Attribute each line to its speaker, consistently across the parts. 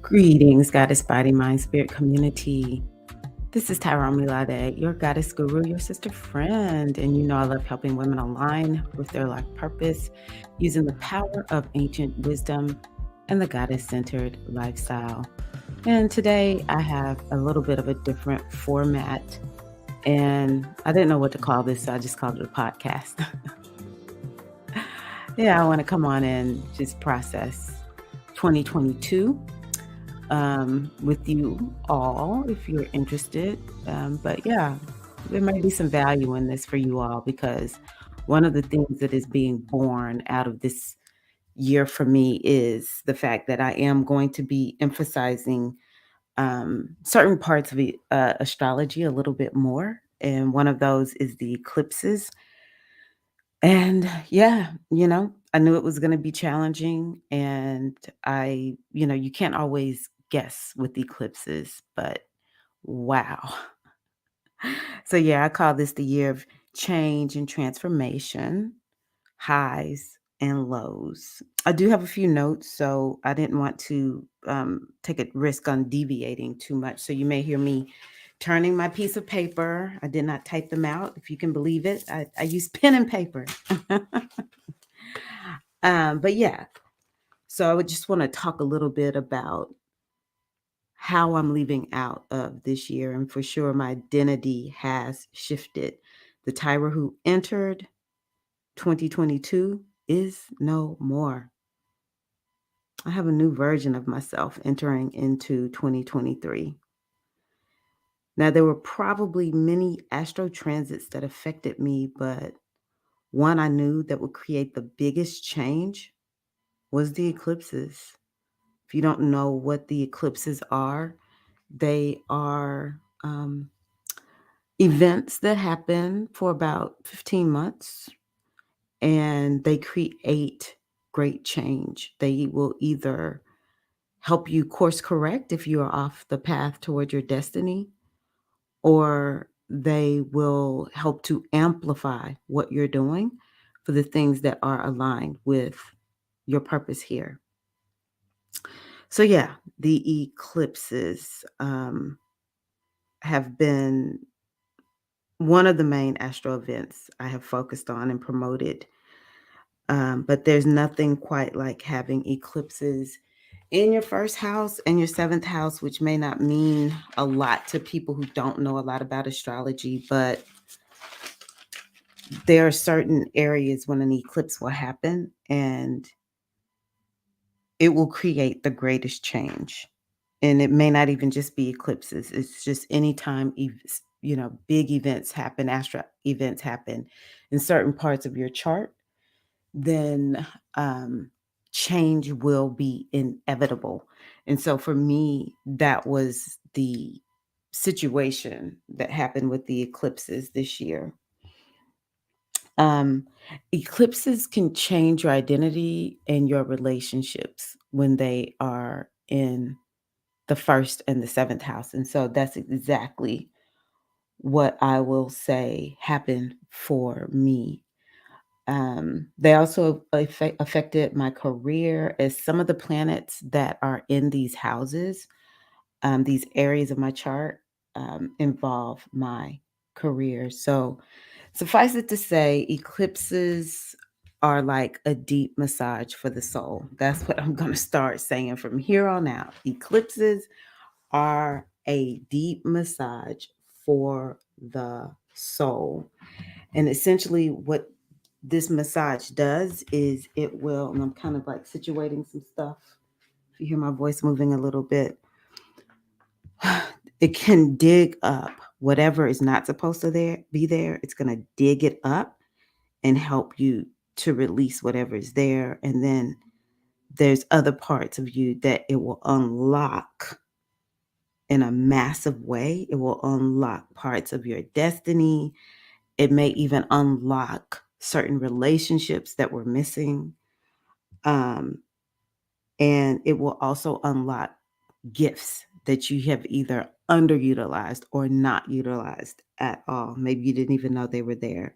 Speaker 1: Greetings, Goddess Body, Mind, Spirit community. This is Tyrone Milade, your goddess guru, your sister friend. And you know I love helping women align with their life purpose using the power of ancient wisdom and the goddess centered lifestyle. And today I have a little bit of a different format. And I didn't know what to call this, so I just called it a podcast. Yeah, I want to come on and just process 2022 with you all if you're interested. But yeah, there might be some value in this for you all because one of the things that is being born out of this year for me is the fact that I am going to be emphasizing certain parts of astrology a little bit more. And one of those is the eclipses. And yeah, I knew it was going to be challenging. And you can't always guess with eclipses, but wow. So yeah, I call this the year of change and transformation, highs and lows. I do have a few notes, so I didn't want to take a risk on deviating too much. So you may hear me turning my piece of paper. I did not type them out, if you can believe it. I use pen and paper. But yeah, so I would just want to talk a little bit about how I'm leaving out of this year. And for sure, my identity has shifted. The Tyra who entered 2022 is no more. I have a new version of myself entering into 2023. Now, there were probably many astro transits that affected me, but one I knew that would create the biggest change was the eclipses. If you don't know what the eclipses are, they are events that happen for about 15 months and they create great change. They will either help you course correct if you are off the path toward your destiny, or they will help to amplify what you're doing for the things that are aligned with your purpose here. So, yeah, the eclipses have been one of the main astro events I have focused on and promoted. But there's nothing quite like having eclipses in your first house and your seventh house, which may not mean a lot to people who don't know a lot about astrology, but there are certain areas when an eclipse will happen and it will create the greatest change. And it may not even just be eclipses. It's just anytime, big events happen, astro events happen in certain parts of your chart, then change will be inevitable. And so for me, that was the situation that happened with the eclipses this year. Um, Eclipses can change your identity and your relationships when they are in the first and the seventh house. And so that's exactly what I will say happened for me. They also affected my career as some of the planets that are in these houses, these areas of my chart, involve my career. So suffice it to say, eclipses are like a deep massage for the soul. That's what I'm going to start saying from here on out. Eclipses are a deep massage for the soul. And essentially, what this massage does is it will, and I'm kind of like situating some stuff. If you hear my voice moving a little bit, it can dig up whatever is not supposed to be there. It's going to dig it up and help you to release whatever is there. And then there's other parts of you that it will unlock in a massive way. It will unlock parts of your destiny. It may even unlock certain relationships that were missing. Um, and it will also unlock gifts that you have either underutilized or not utilized at all. Maybe you didn't even know they were there.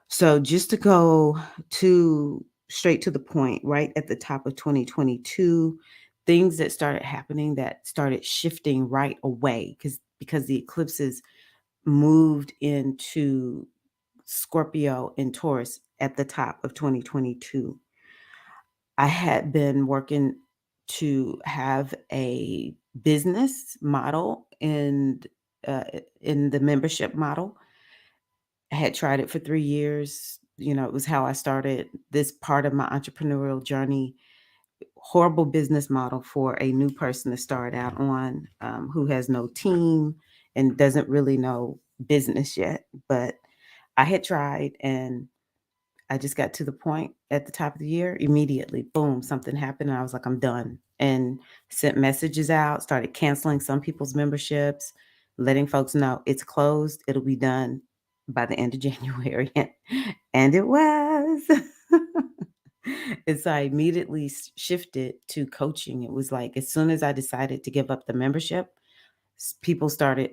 Speaker 1: So just to go to straight to the point, right at the top of 2022, things that started happening that started shifting right away because the eclipses moved into Scorpio and Taurus at the top of 2022. I had been working to have a business model uh, in the membership model. I had tried it for 3 years. It was how I started this part of my entrepreneurial journey. Horrible business model for a new person to start out on, who has no team and doesn't really know business yet. But I had tried, and I just got to the point at the top of the year, immediately, boom, something happened, and I was like, "I'm done." And sent messages out, started canceling some people's memberships, letting folks know it's closed, it'll be done by the end of January, and it was. And so I immediately shifted to coaching. It was like as soon as I decided to give up the membership,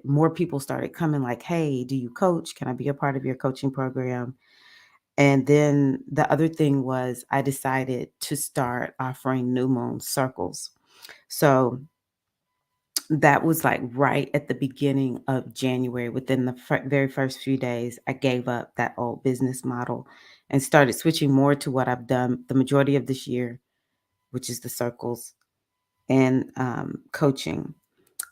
Speaker 1: more people started coming like, "Hey, do you coach? Can I be a part of your coaching program?" And then the other thing was I decided to start offering new moon circles. So that was like right at the beginning of January. Within the very first few days, I gave up that old business model and started switching more to what I've done the majority of this year, which is the circles and coaching.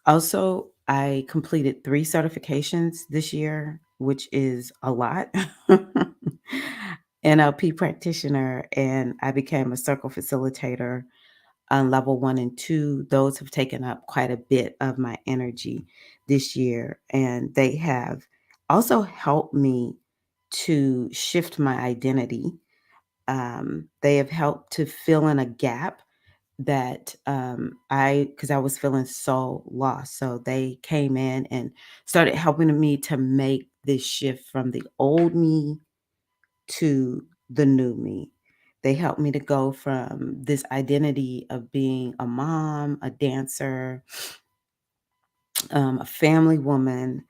Speaker 1: Also, I completed 3 certifications this year, which is a lot. NLP practitioner, and I became a circle facilitator on level 1 and 2. Those have taken up quite a bit of my energy this year, and they have also helped me to shift my identity. They have helped to fill in a gap that because I was feeling so lost. So they came in and started helping me to make this shift from the old me to the new me. They helped me to go from this identity of being a mom, a dancer, a family woman,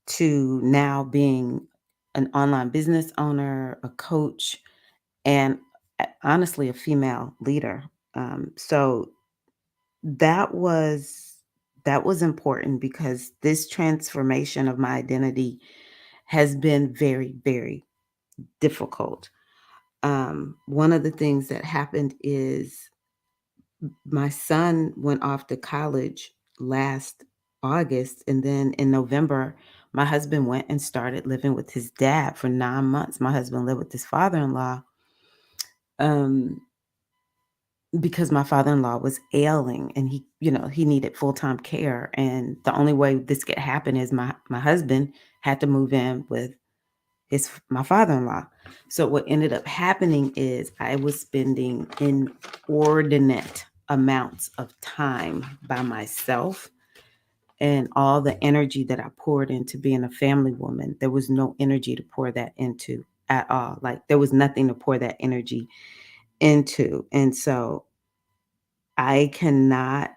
Speaker 1: to now being an online business owner, a coach, and honestly, a female leader. So that was that was important because this transformation of my identity has been very, very difficult. One of the things that happened is my son went off to college last August, and then in November, my husband went and started living with his dad for 9 months. My husband lived with his father-in-law. Um, Because my father-in-law was ailing and he needed full-time care, and the only way this could happen is my husband had to move in with my father-in-law. So what ended up happening is I was spending inordinate amounts of time by myself, and all the energy that I poured into being a family woman, there was no energy to pour that into at all. Like, there was nothing to pour that energy into, and so I cannot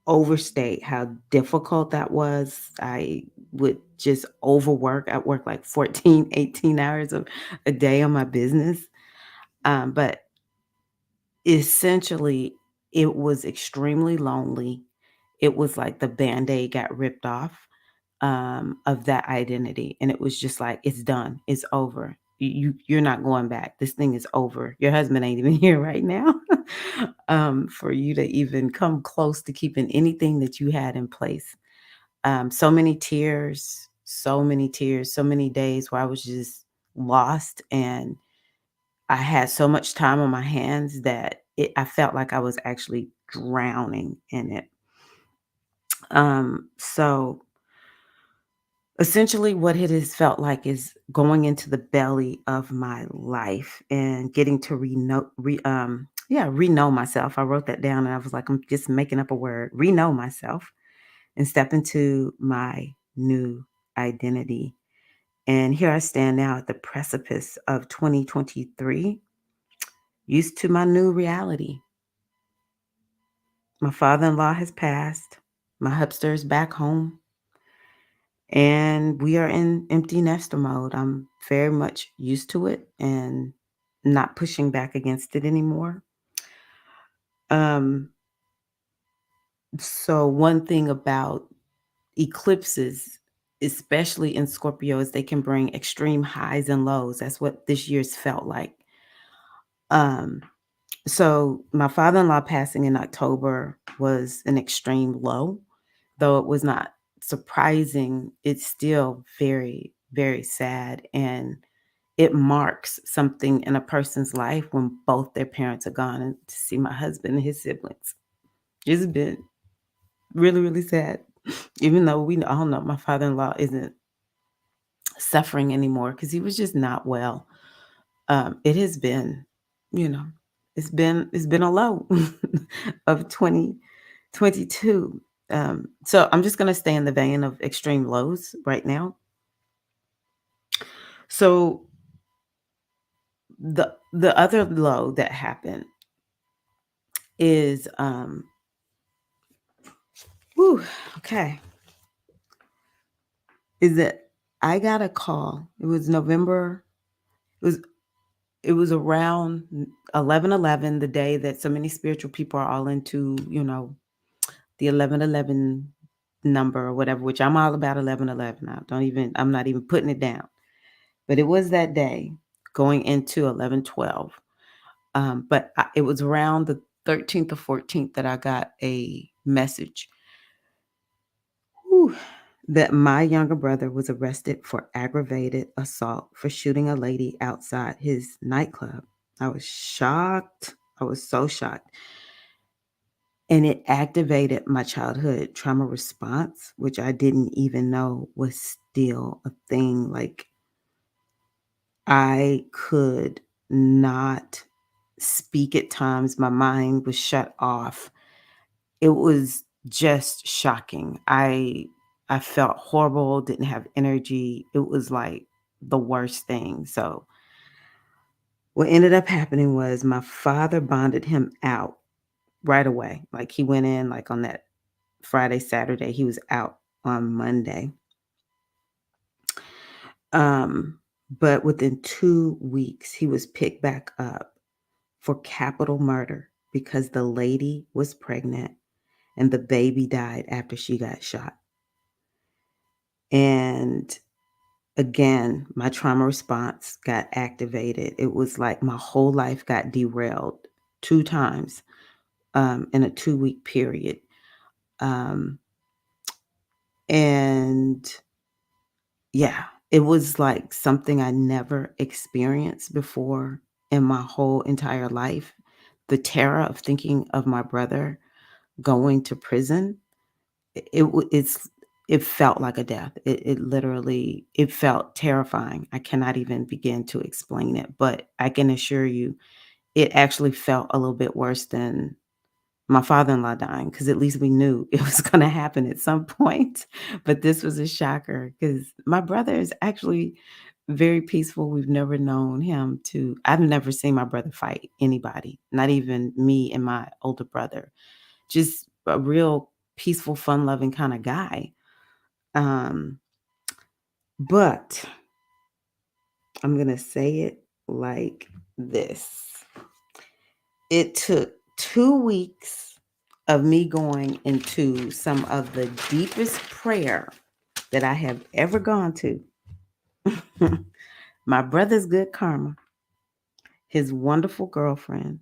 Speaker 1: overstate how difficult that was. I would just overwork. I work like 14, 18 hours of a day on my business. But essentially, it was extremely lonely. It was like the band-aid got ripped off of that identity. And it was just like, it's done. It's over. You're not going back. This thing is over. Your husband ain't even here right now. For you to even come close to keeping anything that you had in place. So many tears, so many tears, so many days where I was just lost, and I had so much time on my hands that I felt like I was actually drowning in it. So essentially what it has felt like is going into the belly of my life and getting to re-know myself. I wrote that down and I was like, I'm just making up a word, re-know myself and step into my new identity. And here I stand now at the precipice of 2023, used to my new reality. My father-in-law has passed. My hubster is back home. And we are in empty nester mode. I'm very much used to it and not pushing back against it anymore. Um, So one thing about eclipses, especially in Scorpio, is they can bring extreme highs and lows. That's what this year's felt like. Um, so my father-in-law passing in October was an extreme low, though it was not surprising. It's still very, very sad, and it marks something in a person's life when both their parents are gone. And to see my husband and his siblings, it's been really, really sad. Even though we all know my father-in-law isn't suffering anymore because he was just not well. It has been, you know, it's been a low of 2022. So I'm just gonna stay in the vein of extreme lows right now. So the other low that happened is whew, okay, is that I got a call. It was November. It was it was around 11/11, the day that so many spiritual people are all into, the 11/11 number or whatever, which I'm all about 11/11 now. I'm not even putting it down. But it was that day going into 11/12. It was around the 13th or 14th that I got a message, whew, that my younger brother was arrested for aggravated assault for shooting a lady outside his nightclub. I was shocked. I was so shocked. And it activated my childhood trauma response, which I didn't even know was still a thing. Like, I could not speak at times. My mind was shut off. It was just shocking. I felt horrible, didn't have energy. It was like the worst thing. So what ended up happening was my father bonded him out right away. Like, he went in like on that Friday, Saturday. He was out on Monday. But within 2 weeks, he was picked back up for capital murder because the lady was pregnant and the baby died after she got shot. And again, my trauma response got activated. It was like my whole life got derailed 2 times, in a 2-week period. Um, and yeah, it was like something I never experienced before in my whole entire life. The terror of thinking of my brother going to prison, it felt like a death. It literally it felt terrifying. I cannot even begin to explain it, but I can assure you it actually felt a little bit worse than my father-in-law dying, because at least we knew it was gonna happen at some point. But this was a shocker because my brother is actually very peaceful. We've never known him to I've never seen my brother fight anybody, not even me and my older brother. Just a real peaceful, fun-loving kinda guy. Um, but I'm gonna say it like this. It took 2 weeks of me going into some of the deepest prayer that I have ever gone to. My brother's good karma, his wonderful girlfriend,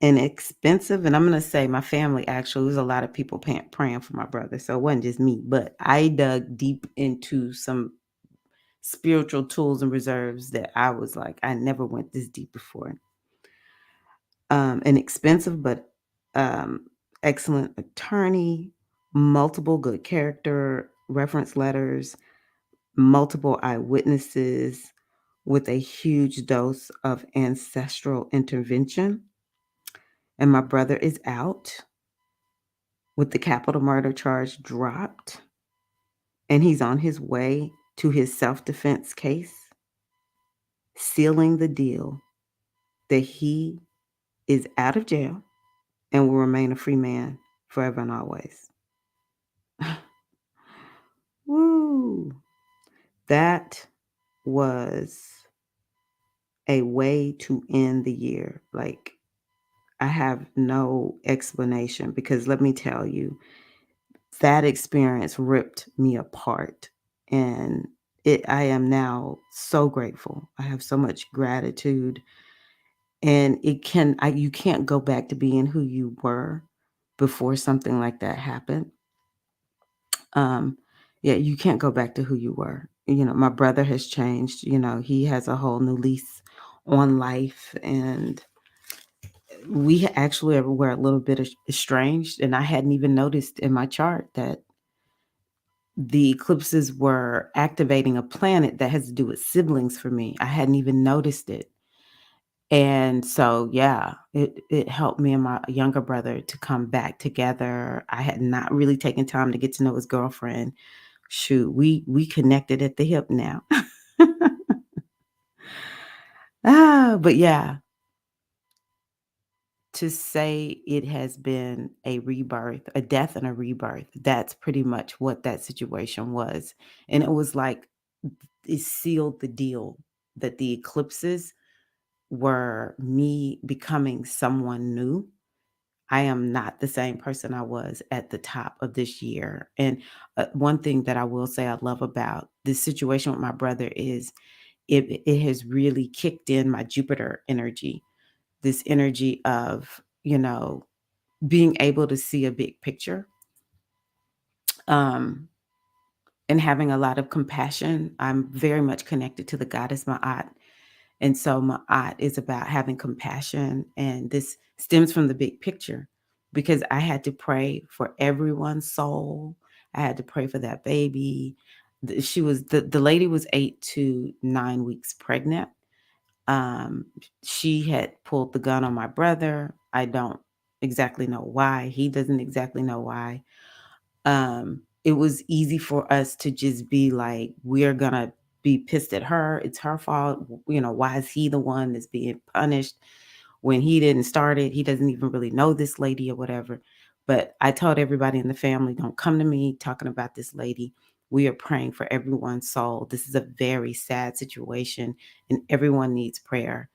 Speaker 1: an expensive and I'm gonna say my family actually, there's a lot of people praying for my brother, so it wasn't just me, but I dug deep into some spiritual tools and reserves that I was like, I never went this deep before. An expensive but excellent attorney, multiple good character reference letters, multiple eyewitnesses with a huge dose of ancestral intervention. And my brother is out with the capital murder charge dropped, and he's on his way to his self defense case, sealing the deal that he is out of jail and will remain a free man forever and always. Woo! That was a way to end the year. Like, I have no explanation because let me tell you, that experience ripped me apart, and I am now so grateful. I have so much gratitude, and you can't go back to being who you were before something like that happened. Um, yeah, you can't go back to who you were. My brother has changed, he has a whole new lease on life, and we actually were a little bit estranged, and I hadn't even noticed in my chart that the eclipses were activating a planet that has to do with siblings for me. I hadn't even noticed it. And so, yeah, it helped me and my younger brother to come back together. I had not really taken time to get to know his girlfriend. Shoot, we connected at the hip now. But yeah, to say it has been a rebirth, a death and a rebirth, that's pretty much what that situation was. And it was like it sealed the deal that the eclipses were me becoming someone new. I am not the same person I was at the top of this year. And one thing that I will say I love about this situation with my brother is it has really kicked in my Jupiter energy, this energy of, being able to see a big picture, um, and having a lot of compassion. I'm very much connected to the goddess Ma'at. And so Ma'at is about having compassion. And this stems from the big picture because I had to pray for everyone's soul. I had to pray for that baby. The lady was 8 to 9 weeks pregnant. Um, she had pulled the gun on my brother. I don't exactly know why. He doesn't exactly know why. It was easy for us to just be like, we're gonna be pissed at her. It's her fault. Why is he the one that's being punished when he didn't start it? He doesn't even really know this lady or whatever. But I told everybody in the family, don't come to me talking about this lady. We are praying for everyone's soul. This is a very sad situation, and everyone needs prayer.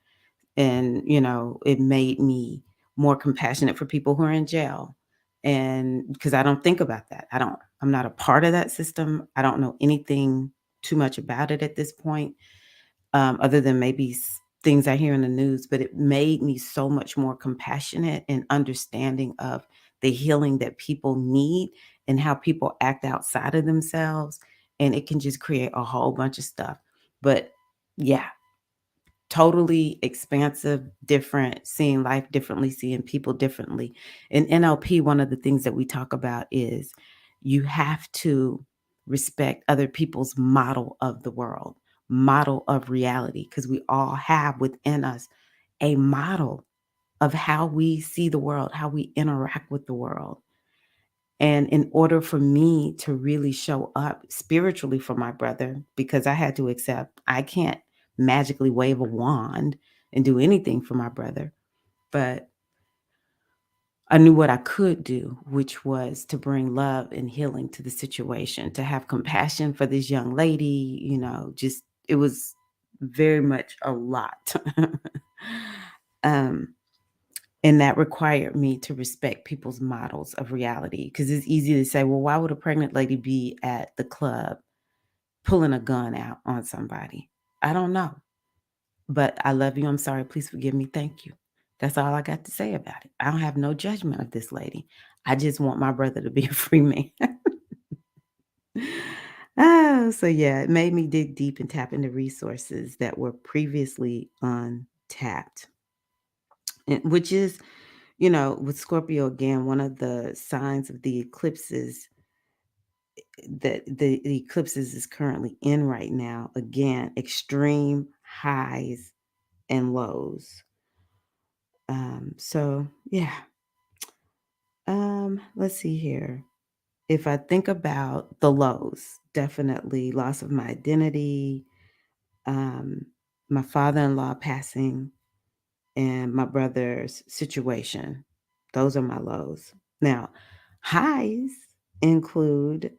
Speaker 1: And it made me more compassionate for people who are in jail, and because I don't think about that. I'm not a part of that system. I don't know anything too much about it at this point, other than maybe things I hear in the news. But it made me so much more compassionate and understanding of the healing that people need and how people act outside of themselves, and it can just create a whole bunch of stuff. But yeah, totally expansive, different, seeing life differently, seeing people differently. In NLP, one of the things that we talk about is you have to respect other people's model of the world, model of reality, because we all have within us a model of how we see the world, how we interact with the world. And in order for me to really show up spiritually for my brother, because I had to accept I can't magically wave a wand and do anything for my brother, but I knew what I could do, which was to bring love and healing to the situation, to have compassion for this young lady, just it was very much a lot. um, And that required me to respect people's models of reality, because it's easy to say, well, why would a pregnant lady be at the club pulling a gun out on somebody? I don't know. But I love you. I'm sorry. Please forgive me. Thank you. That's all I got to say about it. I don't have no judgment of this lady. I just want my brother to be a free man. Oh, so yeah, it made me dig deep and tap into resources that were previously untapped, which is with Scorpio again, one of the signs of the eclipses that the eclipses is currently in right now, again, extreme highs and lows. So yeah. Let's see here. If I think about the lows, definitely loss of my identity, um, my father-in-law passing, and my brother's situation. Those are my lows. Now, highs include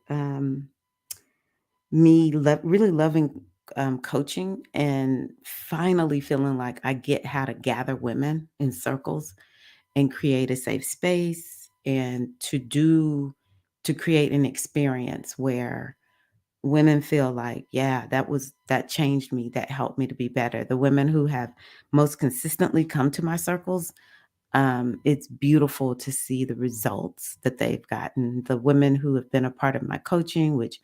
Speaker 1: me really loving coaching and finally feeling like I get how to gather women in circles and create a safe space and to create an experience where women feel like, yeah, that changed me, that helped me to be better. The women who have most consistently come to my circles, it's beautiful to see the results that they've gotten. The women who have been a part of my coaching, which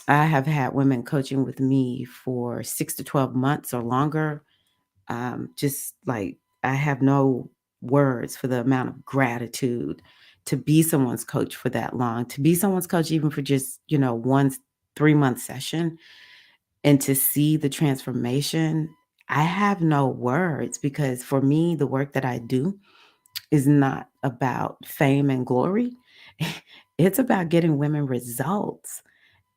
Speaker 1: I have had women coaching with me for 6 to 12 months or longer. Just like I have no words for the amount of gratitude to be someone's coach for that long, to be someone's coach even for just, 1 3 month session and to see the transformation. I have no words because for me, the work that I do is not about fame and glory. It's about getting women results.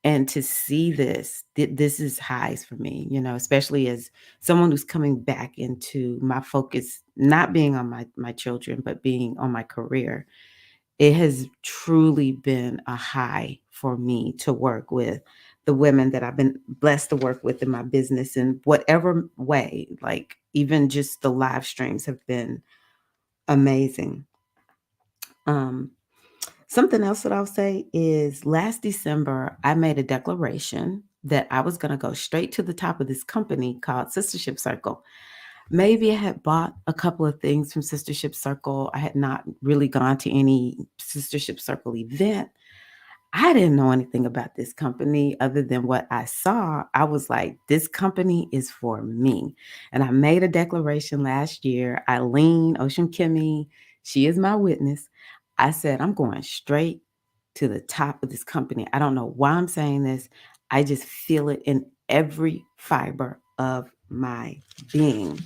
Speaker 1: And to see this is highs for me, especially as someone who's coming back into my focus, not being on my children, but being on my career. It has truly been a high for me to work with the women that I've been blessed to work with in my business in whatever way. Like even just the live streams have been amazing. Um, Something else that I'll say is last December, I made a declaration that I was going to go straight to the top of this company called Sistership Circle. Maybe I had bought a couple of things from Sistership Circle. I had not really gone to any Sistership Circle event. I didn't know anything about this company other than what I saw. I was like, this company is for me. And I made a declaration last year. Eileen Ocean Kimmy, she is my witness. I said, I'm going straight to the top of this company. I don't know why I'm saying this. I just feel it in every fiber of my being.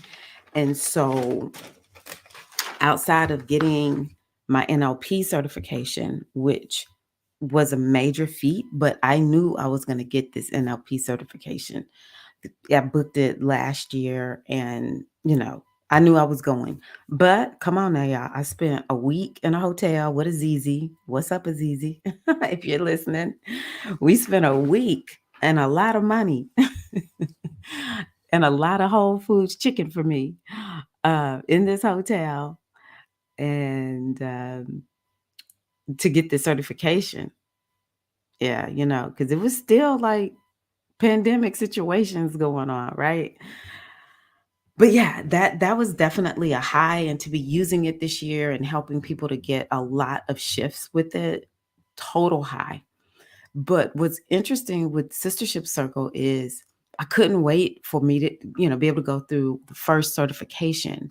Speaker 1: And so outside of getting my NLP certification, which was a major feat, but I knew I was going to get this NLP certification. I booked it last year and, I knew I was going. But come on now, y'all. I spent a week in a hotel with Azizi. What's up, Azizi? If you're listening, we spent a week and a lot of money and a lot of Whole Foods chicken for me in this hotel and to get the certification. Yeah, because it was still like pandemic situations going on, right? But yeah, that was definitely a high, and to be using it this year and helping people to get a lot of shifts with it, total high. But what's interesting with Sistership Circle is I couldn't wait for me to, be able to go through the first certification.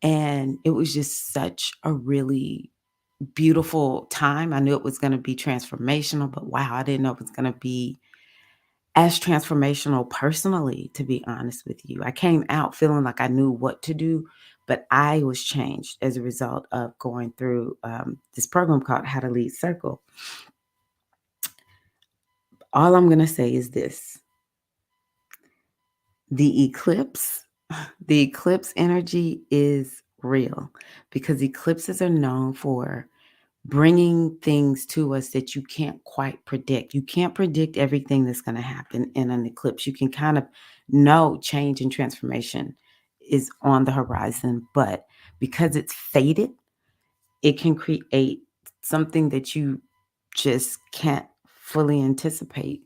Speaker 1: And it was just such a really beautiful time. I knew it was going to be transformational, but wow, I didn't know it was going to be as transformational personally, to be honest with you. I came out feeling like I knew what to do, but I was changed as a result of going through this program called How to Lead Circle. All I'm going to say is this. The eclipse energy is real because eclipses are known for bringing things to us that you can't quite predict. You can't predict everything that's going to happen in an eclipse. You can kind of know change and transformation is on the horizon, but because it's fated, it can create something that you just can't fully anticipate.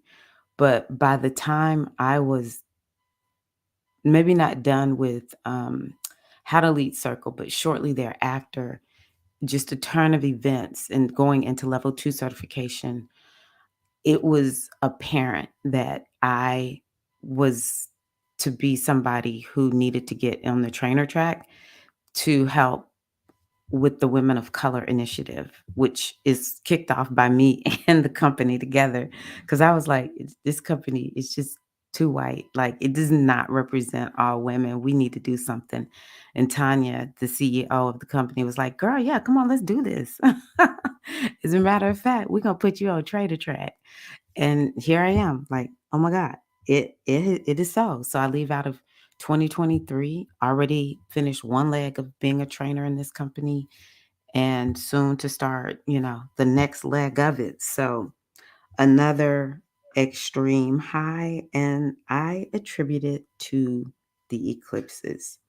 Speaker 1: But by the time I was maybe not done with How to Lead Circle, but shortly thereafter, just a turn of events and going into level 2 certification, it was apparent that I was to be somebody who needed to get on the trainer track to help with the Women of Color initiative, which is kicked off by me and the company together. Because I was like, this company is just too white. Like, it does not represent all women. We need to do something. And Tanya, the CEO of the company, was like, girl, yeah, come on, let's do this. As a matter of fact, we're going to put you on trader track. And here I am, like, oh my God, it is so. So I leave out of 2023, already finished one leg of being a trainer in this company and soon to start, the next leg of it. So another extreme high, and I attribute it to the eclipses.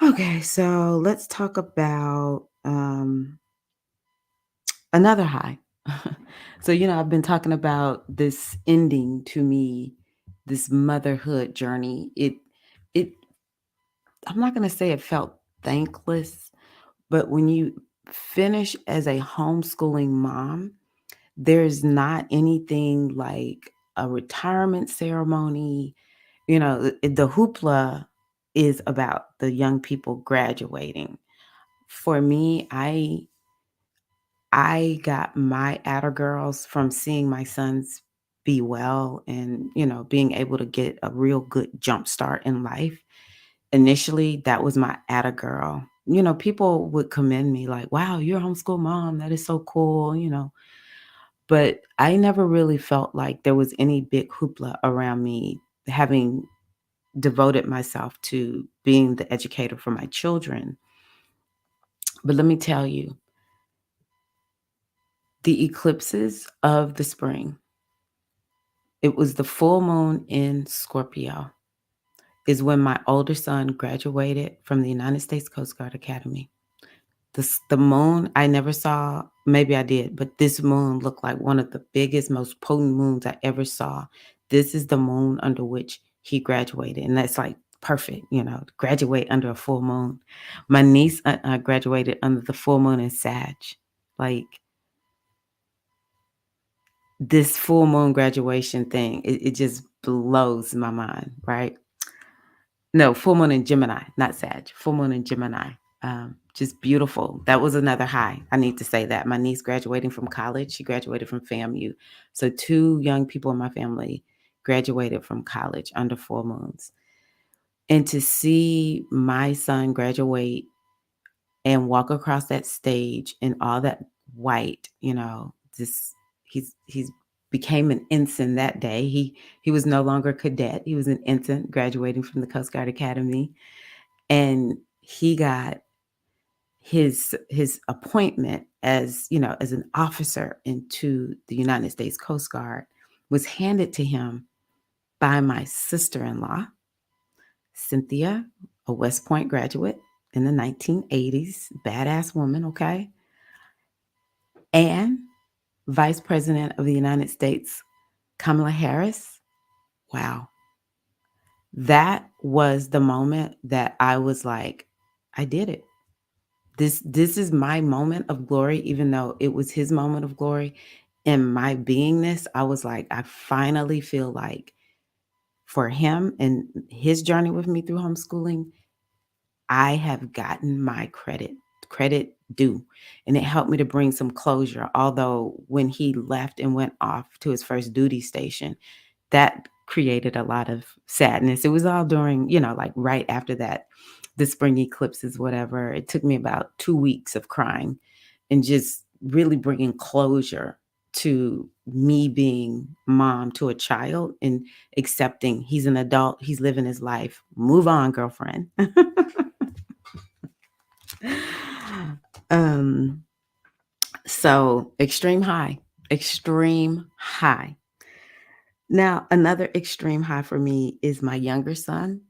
Speaker 1: Okay, so let's talk about another high. So, I've been talking about this ending to me, this motherhood journey. It, I'm not going to say it felt thankless, but when you finish as a homeschooling mom, there's not anything like a retirement ceremony. The hoopla is about the young people graduating. For me, I got my outer girls from seeing my sons be well and, being able to get a real good jump start in life. Initially, that was my outer girl. People would commend me like, wow, you're a homeschool mom. That is so cool. But I never really felt like there was any big hoopla around me having devoted myself to being the educator for my children. But let me tell you, the eclipses of the spring, it was the full moon in Scorpio, is when my older son graduated from the United States Coast Guard Academy. The moon I never saw, maybe I did, but this moon looked like one of the biggest, most potent moons I ever saw. This is the moon under which he graduated, and that's like perfect, to graduate under a full moon. My niece graduated under the full moon in Sag. Like this full moon graduation thing, it just blows my mind, right? No, full moon in Gemini, not Sag. Full moon in Gemini. Just beautiful. That was another high. I need to say that. My niece graduating from college, she graduated from FAMU. So two young people in my family graduated from college under full moons. And to see my son graduate and walk across that stage in all that white, just he's became an ensign that day. He was no longer a cadet. He was an ensign graduating from the Coast Guard Academy. And he got his appointment as, as an officer into the United States Coast Guard was handed to him by my sister-in-law, Cynthia, a West Point graduate in the 1980s, badass woman, okay? And Vice President of the United States, Kamala Harris. Wow. That was the moment that I was like, I did it. This is my moment of glory, even though it was his moment of glory. In my beingness, I was like, I finally feel like for him and his journey with me through homeschooling, I have gotten my credit due. And it helped me to bring some closure. Although when he left and went off to his first duty station, that created a lot of sadness. It was all during, like right after that, the spring eclipses, whatever. It took me about 2 weeks of crying and just really bringing closure to me being mom to a child and accepting he's an adult, he's living his life. Move on, girlfriend. um, so extreme high. Now, another extreme high for me is my younger son,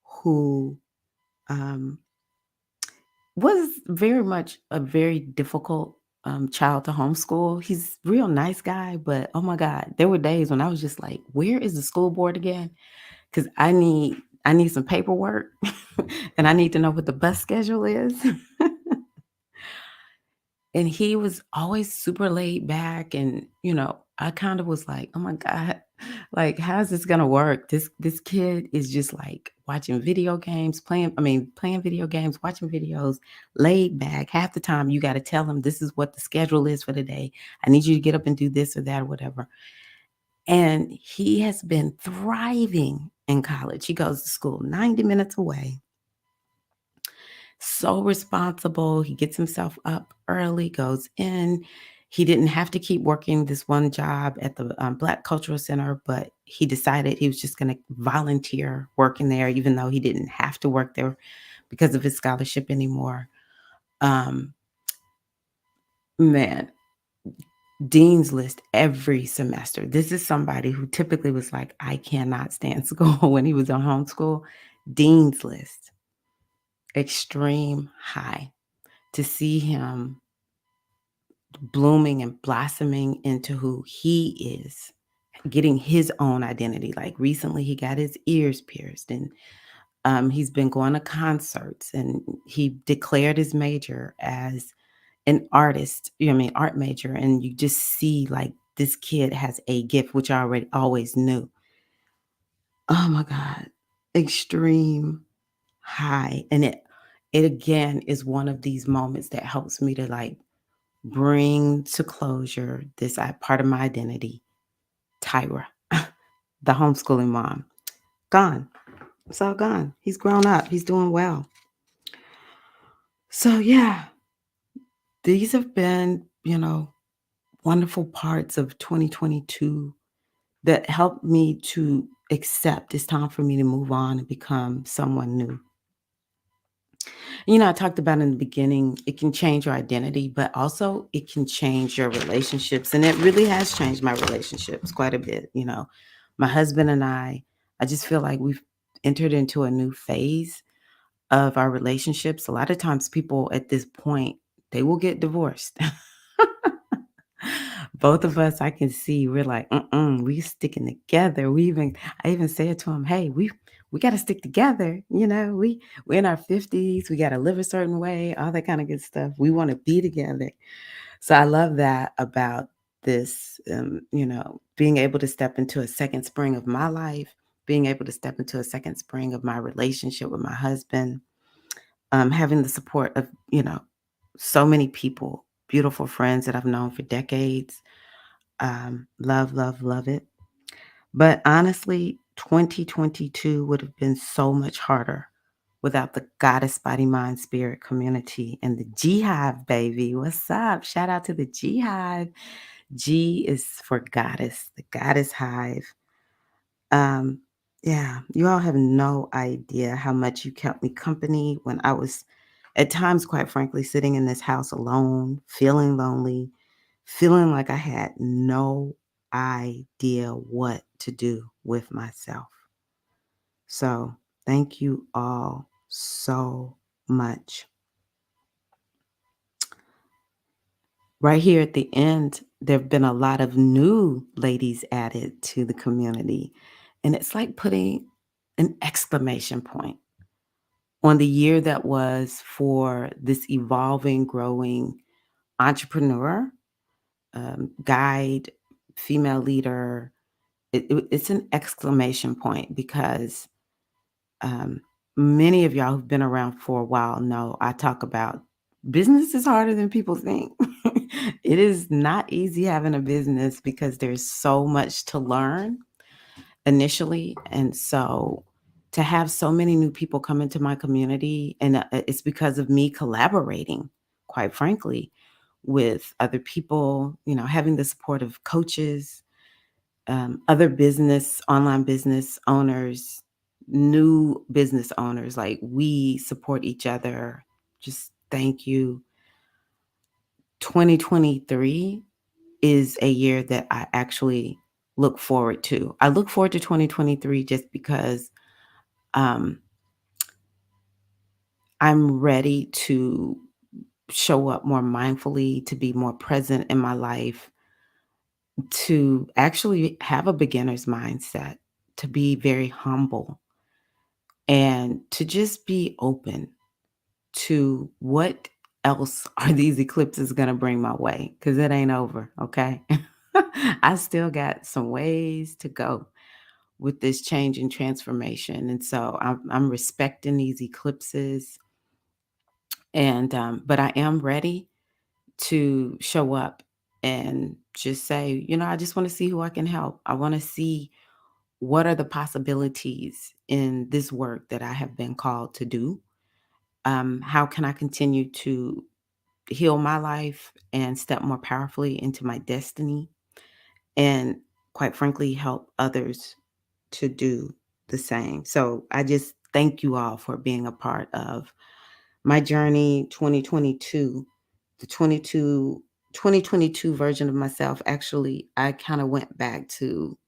Speaker 1: who um, was very much a very difficult child to homeschool. He's a real nice guy, but oh my God, there were days when I was just like, "Where is the school board again?" Because I need some paperwork, and I need to know what the bus schedule is. And he was always super laid back, and, I kind of was like, "Oh my God, like, how's this gonna work?" This kid is just, like, watching video games, playing video games, watching videos, laid back. Half the time, you gotta tell him, "This is what the schedule is for the day. I need you to get up and do this or that or whatever." And he has been thriving in college. He goes to school 90 minutes away. So responsible. He gets himself up early, goes in. He didn't have to keep working this one job at the Black Cultural Center, but he decided he was just going to volunteer working there, even though he didn't have to work there because of his scholarship anymore. Um, man, Dean's List every semester. This is somebody who typically was like, I cannot stand school when he was on homeschool. Dean's List extreme high to see him blooming and blossoming into who he is, getting his own identity. Like recently, he got his ears pierced, and he's been going to concerts, and he declared his major as an artist. You know, what I mean, art major, and you just see like this kid has a gift, which I already always knew. Oh my God, extreme high, and it again is one of these moments that helps me to like bring to closure this part of my identity. Tyra, the homeschooling mom, gone. It's all gone. He's grown up. He's doing well. So yeah, these have been, wonderful parts of 2022 that helped me to accept it's time for me to move on and become someone new. I talked about in the beginning, it can change your identity, but also it can change your relationships. And it really has changed my relationships quite a bit. My husband and I just feel like we've entered into a new phase of our relationships. A lot of times people at this point, they will get divorced. Both of us, I can see we're like, we sticking together. I even said to him, hey, we got to stick together. We're in our 50s. We got to live a certain way, all that kind of good stuff. We want to be together. So I love that about this, being able to step into a second spring of my life, being able to step into a second spring of my relationship with my husband, having the support of, so many people, beautiful friends that I've known for decades. Love, love, love it. But honestly, 2022 would have been so much harder without the Goddess Body Mind Spirit community and the G Hive, baby. What's up? Shout out to the G Hive. G is for goddess, the Goddess Hive. Um, yeah, you all have no idea how much you kept me company when I was, at times, quite frankly, sitting in this house alone, feeling lonely, feeling like I had no idea what to do with myself. So, thank you all so much. Right here at the end, there have been a lot of new ladies added to the community. And it's like putting an exclamation point on the year that was for this evolving, growing entrepreneur, guide, female leader. It's an exclamation point because um, many of y'all who've been around for a while know I talk about business is harder than people think. It is not easy having a business because there's so much to learn initially. And so to have so many new people come into my community, and it's because of me collaborating, quite frankly, with other people, having the support of coaches, other online business owners, new business owners. Like we support each other. Just thank you. 2023 is a year that I actually look forward to. I look forward to 2023 just because um, I'm ready to show up more mindfully, to be more present in my life, to actually have a beginner's mindset, to be very humble, and to just be open to what else are these eclipses going to bring my way, because it ain't over, okay? I still got some ways to go with this change and transformation. And so I'm respecting these eclipses. And but I am ready to show up and just say, I just want to see who I can help. I want to see what are the possibilities in this work that I have been called to do. How can I continue to heal my life and step more powerfully into my destiny? And quite frankly, help others to do the same. So I just thank you all for being a part of my journey 2022. The 2022 version of myself, actually, I kind of went back to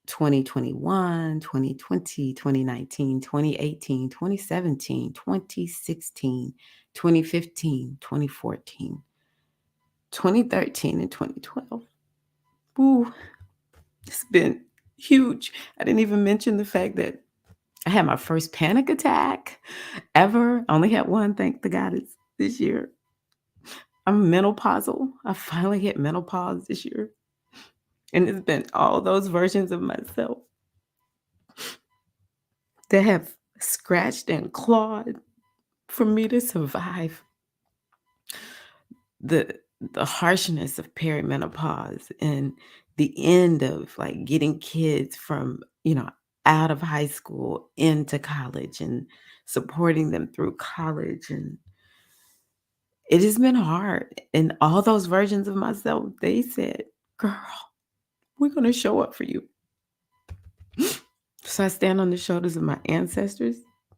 Speaker 1: 2021, 2020, 2019, 2018, 2017, 2016, 2015, 2014, 2013, and 2012. Ooh, it's been huge. I didn't even mention the fact that I had my first panic attack ever. I only had one, thank the goddess, this year. I'm menopausal. I finally hit menopause this year. And it's been all those versions of myself that have scratched and clawed for me to survive the the harshness of perimenopause and the end of like getting kids from, out of high school into college and supporting them through college. And it has been hard. And all those versions of myself, they said, girl, we're going to show up for you. So I stand on the shoulders of my ancestors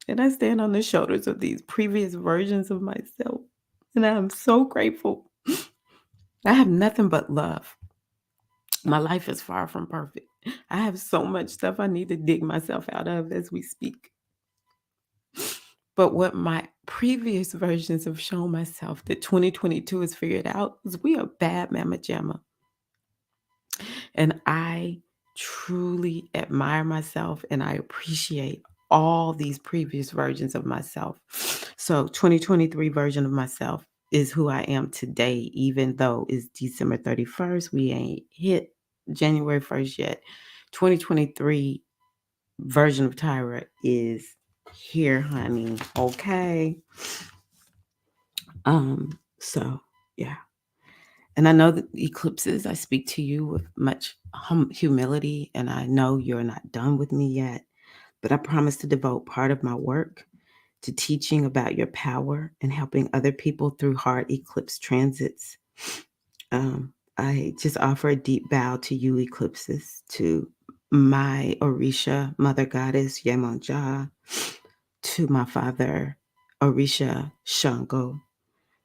Speaker 1: and I stand on the shoulders of these previous versions of myself. And I'm so grateful. I have nothing but love. My life is far from perfect. I have so much stuff I need to dig myself out of as we speak. But what my previous versions have shown myself that 2022 has figured out is we are bad mama jamma. And I truly admire myself and I appreciate all these previous versions of myself. So 2023 version of myself is who I am today, even though it's December 31st. We ain't hit January 1st yet. 2023 version of Tyra is here, honey. Okay. So yeah. And I know that eclipses, I speak to you with much humility, and I know you're not done with me yet, but I promise to devote part of my work to teaching about your power and helping other people through hard eclipse transits. I just offer a deep bow to you, eclipses, to my Orisha, Mother Goddess, Yemonja, to my father, Orisha Shango,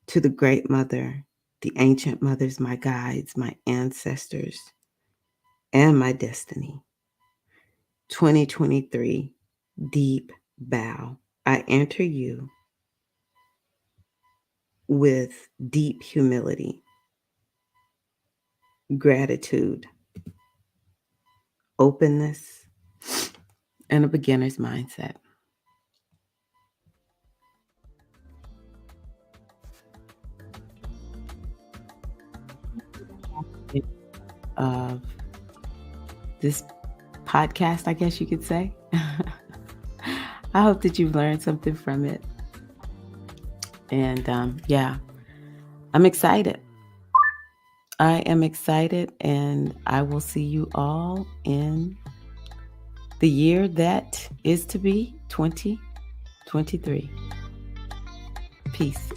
Speaker 1: to the Great Mother, the ancient mothers, my guides, my ancestors, and my destiny. 2023, deep bow. I enter you with deep humility, gratitude, openness, and a beginner's mindset. Of this podcast, I guess you could say. I hope that you've learned something from it. And yeah, I'm excited. I am excited, and I will see you all in the year that is to be 2023. Peace.